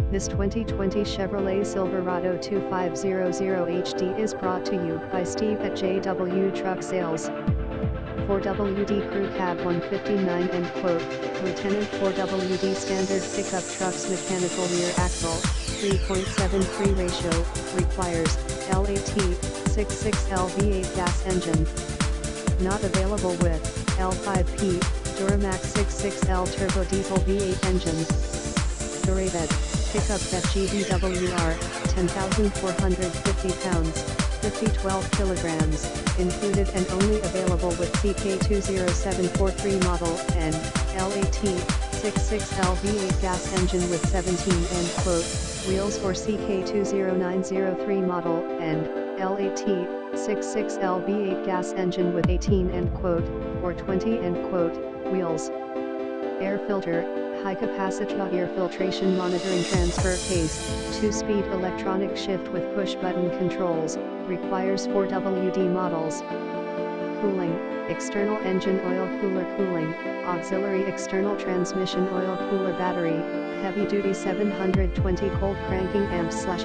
This 2020 Chevrolet Silverado 2500HD is brought to you by Steve at JW Truck Sales. 4WD Crew Cab 159 end quote, Lieutenant 4WD Standard Pickup Trucks Mechanical Rear Axle, 3.73 ratio, requires, LAT, 66L V8 gas engine. Not available with, L5P, Duramax 66L Turbo Diesel V8 engine. Durated, pickup FGBWR, 10,450 pounds, 50-12 kilograms, included and only available with CK20743 model, and, LAT, 66L V8 gas engine with 17 end quote, wheels for CK20903 model, and, LAT, 66L V8 gas engine with 18 end quote, or 20 end quote, wheels. Air filter, high-capacity air filtration monitoring transfer case, 2-speed electronic shift with push-button controls, requires 4WD models. Cooling, external engine oil cooler cooling, auxiliary external transmission oil cooler battery, heavy-duty 720 cold cranking amps/8